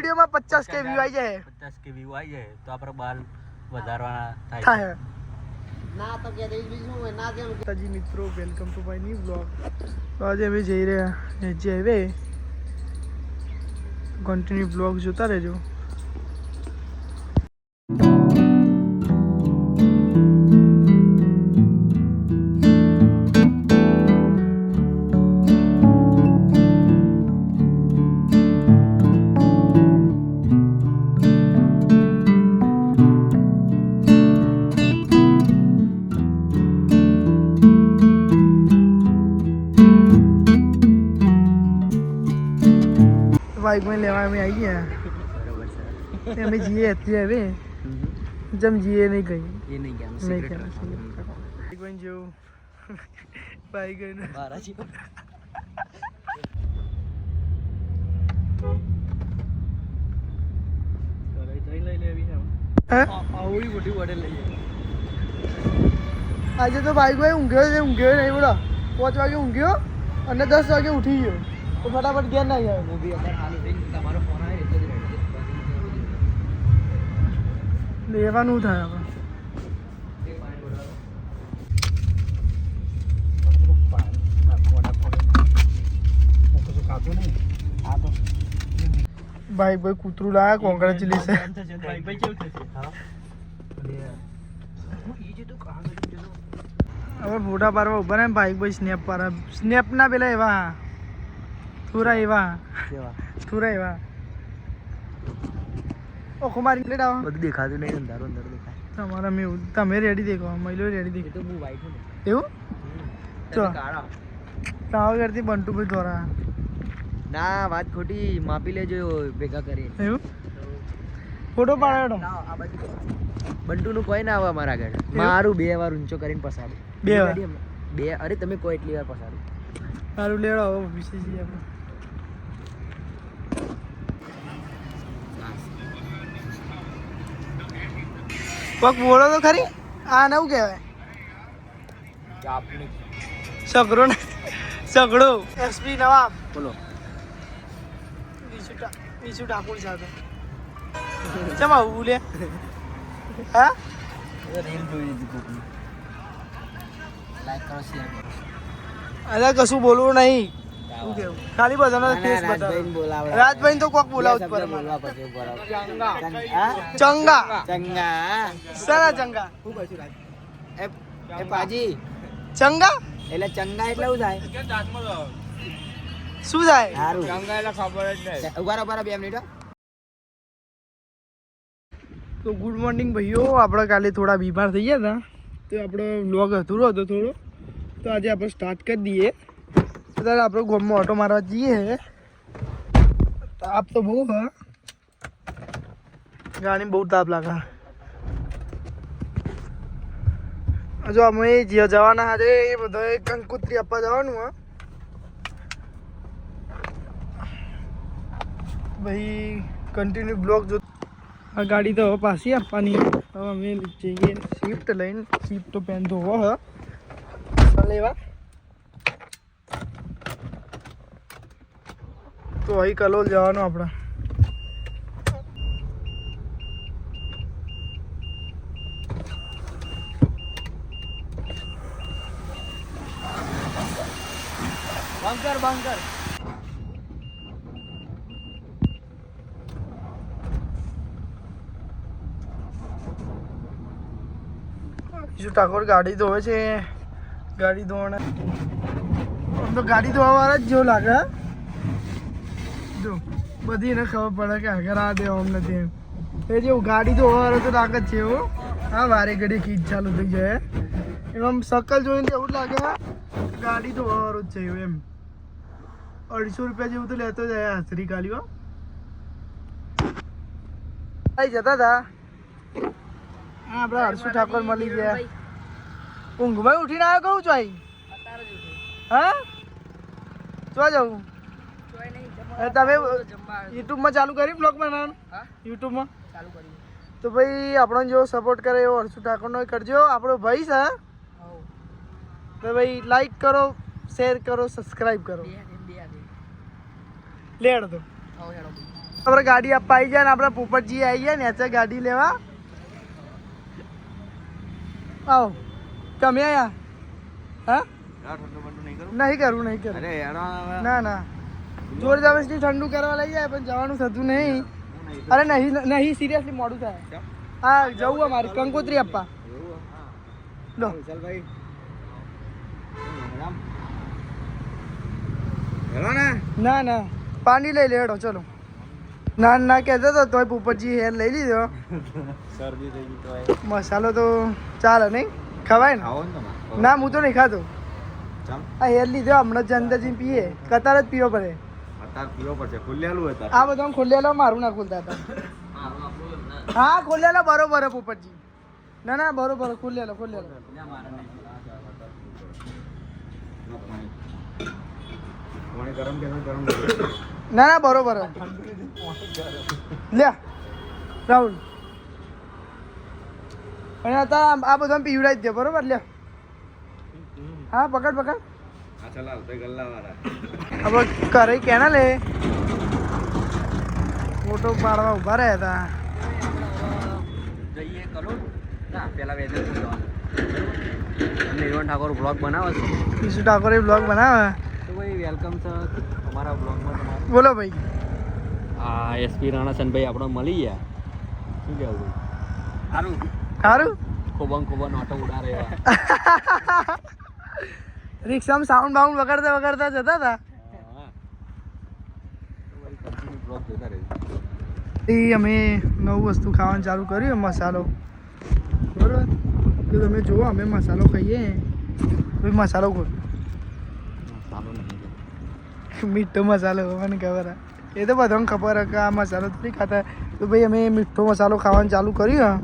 વિડીયોમાં 50k view આવી જાય 50k વ્યૂ આવી જાય તો આપણે બાલ વધારવાના થાય ના તો કે દઈ બીજું હોય ના દે તાજી મિત્રો welcome to my new blog તો આજે અમે જઈ રહ્યા નેજી હાઈવે કન્ટિન્યુ બ્લોગ જોતા રહેજો बाइक में लेवा में आई है हमें जिए आती है वे जब जिए नहीं गई ये नहीं क्या नहीं क्या बाइक में जो बाइक है ना 12 जी આવડી મોટી બોટલ લઈએ આજે તો બાઈક ભાઈ ઊંઘ્યો નહીં બોલો 5 વાગે ઊંઘ્યો અને 10 વાગે ઉઠી ગયો તો ફટાફટ ઘેર ના આવ્યો હું બી અત્યારે હાલ ઉઠીને તમારો ફોન આવ્યો એટલે જ રેડી લેવાનું થાય આપણે બાઈક ભાઈ કૂતરું લાયા કોંગ્રેચ્યુલેશન હવે ફોટા પાડવા ઉભા ને બાઈક ભાઈ સ્નેપ પાડવા સ્નેપ ના પેલા એવા થોડા એવા ઓખો મારી પ્લેટ આવો બધું દેખાતું નહીં અંધારું અંધારું દેખાય તમારા મેં તમે રેડી દેખો મહિલો રેડી દેખો તો હું વાઈટ છું એવું ચો કાળા તાવ કરતી બંટુ ભાઈ દ્વારા ના વાત ખોટી માપી લેજો ભેગા કરી એવું ફોટો પાડ્યો બંટુ નું કોઈ ના આવે અમારા આગળ મારું 2 વાર ઊંચો કરીને પસાડું 2 વાર 2 અરે તમે કોઈ એટલી વાર પસાડું સારું લેવડો હવે વિશેષ આપણે પગ બોલો તો ખરી આ નવું કહેવાય સગડો ને સગડો એસપી નવાબ બોલો વિશુ ઠાકોર સાથે ચમ આવું લે હા રીલ જોઈ લીધી કોકની લાઈક કરો શેર કરો અરે કશું બોલવું નહીં શું કેવું ખાલી બધાનો ફેસ બતાવો રાજભાઈ બોલાવે રાજભાઈ તો કોક બોલાવું જ પડે બોલવા પછી બોલાવ ચંગા ચંગા સરા ચંગા શું કહીશું રાજ એ પાજી ચંગા એટલે ચંગા એટલે શું થાય શું થાય સારું ચંગા એટલે ખબર જ નહીં ઉભા 2 મિનિટ તો ગુડ મોર્નિંગ ભાઈઓ આપણે કાલે થોડા બીમાર થઈ ગયા હતા તો આપણો વ્લોગ અધૂરો હતો થોડો તો આજે આપણે સ્ટાર્ટ કરી દઈએ અત્યારે આપણે ગામમાં ઓટો મારવા જઈએ તાપ તો બહુ હા ગાડી બહુ તાપ લાગે જો અમે જે જવાના આજે એ બધા કંકોત્રી આપવા જવાનું હા ભાઈ કન્ટિન્યુ બ્લોગ જો આ ગાડી તો હવે પાછી આપવાની હવે અમે જઈએ શિફ્ટ લઈને શિફ્ટ તો પેન ધોવો હ લેવા તો અહીં કલોલ જવાનું આપણે બંકર બીજું ઠાકોર ગાડી ધોવે છે ગાડી ધોવાના આમ તો ગાડી ધોવા વાળા જ જેવું લાગે જો બધી એને ખબર પડે કે આગળ આ દે આમ નથી એમ એ જેવું ગાડી ધોવા વાળો તો લાગે જ છે એવું હા વારે ઘડી ખીચ ચાલુ થઈ જાય એમ શકલ જોઈને એવું લાગે ગાડી ધોવા વાળો જ છે એવું એમ 250 રૂપિયા જેવું તો લેતો જ હાજરી કાઢ્યો અહીં જતા હતા હા આપણે હર્ષુ ઠાકોર મળી ગયા ઊંઘમાં ઉઠીને આવ્યો કહું છો અહીં હા ચો જવું તમે યુટ્યુબમાં ચાલુ કરી બ્લોગ બનાવવાનું યુટ્યુબમાં ચાલુ કરી તો ભાઈ આપણને જેવો સપોર્ટ કરે એવો હર્ષુ ઠાકોરનો કરજો આપણો ભાઈ છે તો ભાઈ લાઈક કરો શેર કરો સબસ્ક્રાઈબ કરો લેડ દો આપણે ગાડી આપવા આવી જાય ને આપણા પોપટજી આવી ગયા ને ત્યાં ગાડી લેવા. આવો તમે આયા? હા નહીં કરું ના ના જોર જબરજસ્તી ઠંડુ કરવા લઈ જાય પણ જવાનું થતું નહીં. અરે નહીં સિરિયસલી મોડું થાય. હા જવું અમારે કંકોત્રી આપવા. લો ના ના પાણી લઈ લેડો ચલો. ના ના કહેતો તો તોય પોપટજી હેર લઈ લીધો. મસાલો તો ચાલે નહીં ખવાય ને. ના હું તો નહીં ખાતો. આ હેર લીધો હમણાં જ અંદરજી પીએ કતાર જ પીવો પડે. આ બધા ખોલેલો મારું ના ખોલતા હતા. હા ખોલેલો બરોબર પોપટજી. ના ના બરોબર ખોલેલો. ના ના બરોબર લે રાહુલ. અને અત્યારે આ બધા પીવડાવી દે બરોબર લે. હા પકડ હવે કરે કેના લે ફોટો પાડવા ઉભા રહ્યા હતા. જઈએ કરો ના પેલા વેધર નિર્વાણ ઠાકોર બ્લોગ બનાવે છે. વિશુ ઠાકોરે બ્લોગ બનાવે તો ભાઈ વેલકમ છે અમારા બ્લોગમાં તમારું. બોલો ભાઈ. હા એસપી રાણાસનભાઈ આપણો મળી ગયા. શું કહેવું ભાઈ? સારું ખોબન ઓટો ઉડાડે એવા. રિક્ષામાં સાઉન્ડ બાઉન્ડ વગાડતા જતા હતા. અમે નવું વસ્તુ ખાવાનું ચાલુ કર્યું મસાલો બરોબર. જો તમે જુઓ અમે મસાલો ખાઈએ મસાલો ખોલ મીઠો મસાલો મને ખબર એ તો બધાને ખબર કે આ મસાલો થોડી ખાતા. તો ભાઈ અમે મીઠો મસાલો ખાવાનું ચાલુ કર્યું.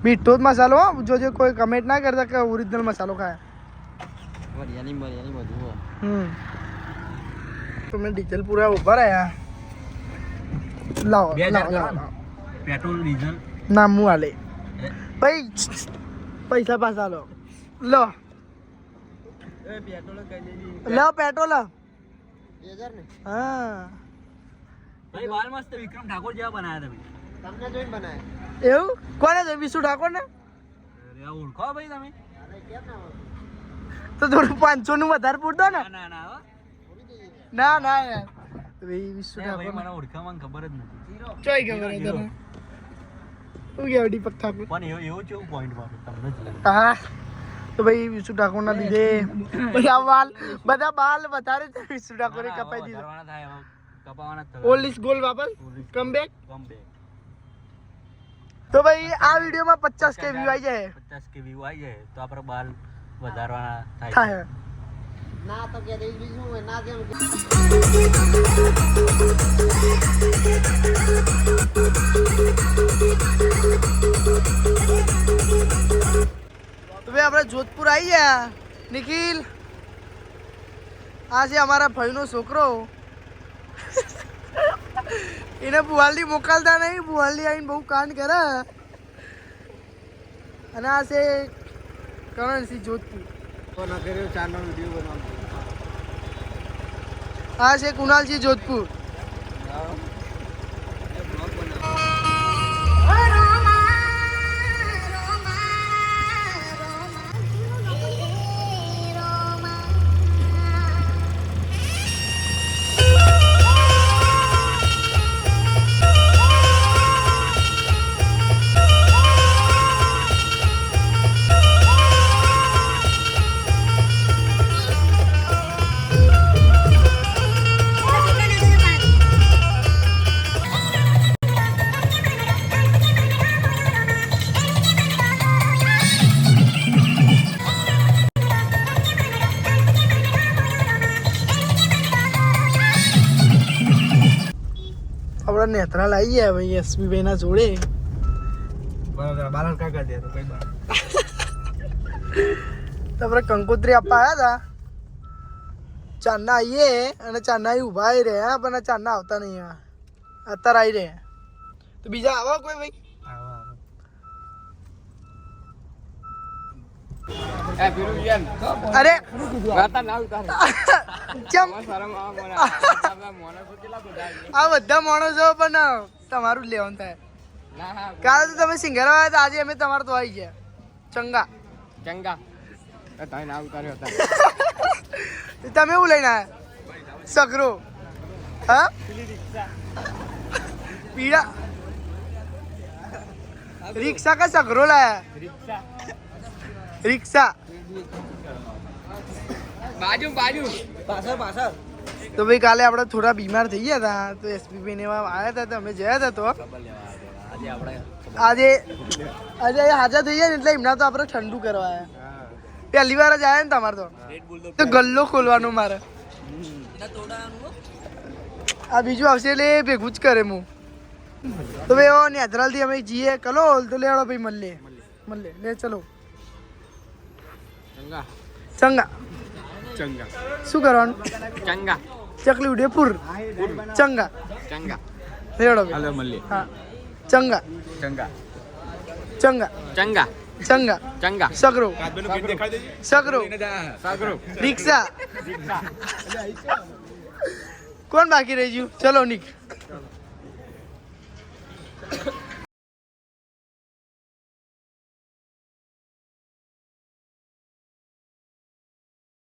મીઠો જ મસાલો જોજો કોઈ કમેન્ટ ના કરતા કે ઓરિજિનલ મસાલો ખાય. તમે ડીઝલ પૂરા ઉભા રહ્યા. લાવો પેટ્રોલ ડીઝલ ના હું હાલે ભાઈ પૈસા પાછા લો પેટ્રોલ. હા ભાઈ બાલ મસ્ત વિક્રમ ઠાકોર જેવા બનાયા તમે. તમને જોઈને બનાય. એવું કોને છે? વિશુ ઠાકોર ને ઓળખો ભાઈ તમે? તો થોડું 500 નું વધારે પૂરતો ને. ના ના યાર વિશુ ઠાકોર મને ઓળખામાં ખબર જ નથી. ચોઈ ખબર તને શું કહેવાય દીપક ઠાકોર. પણ એવું કેવું પોઈન્ટ મારું તમને જ. હા તો ભાઈ વિશુ ઠાકોર ના લીધે બધા બાલ વધારે છે. વિશુ ઠાકોરે કપાઈ દીધો. ઓલ્ડ ઇઝ ગોલ્ડ વાપસ કમ બેક. તો ભાઈ આ વિડીયોમાં 50K વ્યૂ આવી જાય. 50K વ્યૂ આવી જાય તો આપણે બાલ વધારવાના થાય. ના તો કે બીજું હોય ના જેમ તો ભાઈ આપણે જોધપુર આવી ગયા. નિખિલ આ છે અમારા ભાઈનો છોકરો. એને બુહાલથી મોકલતા નહીં. બુહાલથી આવીને બહુ કાંડ કરે. અને આ છે કરણસિંહ જોધપુર. આ છે કુણાલસિંહ જોધપુર. આપણા નેત્રા લાવી ગયા ભાઈ એસપી ભાઈ ના જોડે. બાલન કાકા દે તો કઈ બાર આપણે કંકોત્રી આપવા આવ્યા હતા. ચાંદના આવીએ અને ચાંદના ઉભા આવી રહ્યા પણ ચાંદના આવતા નહીં. અત્યારે આવી રહ્યા તો બીજા આવા કોઈ ભાઈ એ પેલું યાર અરે વાતા ના ઉતારે ચમ શરમ આવે મને આપણા માણસો કેટલા બધા આ બધા માણસો પણ તમારું જ લેવાનું થાય ના હા કાલે તો તમે સિંગર આવ્યા હતા આજે અમે તમારે તો આવી ગયા ચંગા ચંગા એ તાઈ ના ઉતાર્યો હતા તમે એવું લઈને આવ્યા સગરો હા પીડા રિક્ષા કા સગરો લાયા રિક્ષા રિક્ષા બાજુ બાજુ પાછળ પાછળ તો ભાઈ કાલે આપણે થોડા બીમાર થઈ ગયા હતા તો એસપી ને એવા આવ્યા હતા તો અમે ગયા હતા તો આજે આપણે આજે આજે હાજર થઈ ગયા ને એટલે એમના તો આપણે ઠંડુ કરવા આવ્યા પહેલી વાર જ આવ્યા ને તમારે તો ગલ્લો ખોલવાનો મારે આ બીજું આવશે એટલે એ ભેગું જ કરે હું તો ભાઈ નેચરલથી અમે જઈએ કલોલ તો લેવાડો ભાઈ મળીએ લે ચલો ચંગા ચંગા ચંગા શું કરવાનું ચંગા ચકલી ઉડેપુર ચંગા ચંગા લેવાડો ભાઈ હાલો મળીએ હા ચંગા ચંગા ચંગા ચંગા ચંગા ચંગા સગરો સગરો સાગરો રિક્ષા કોણ બાકી રહી ગયું ચલો નિક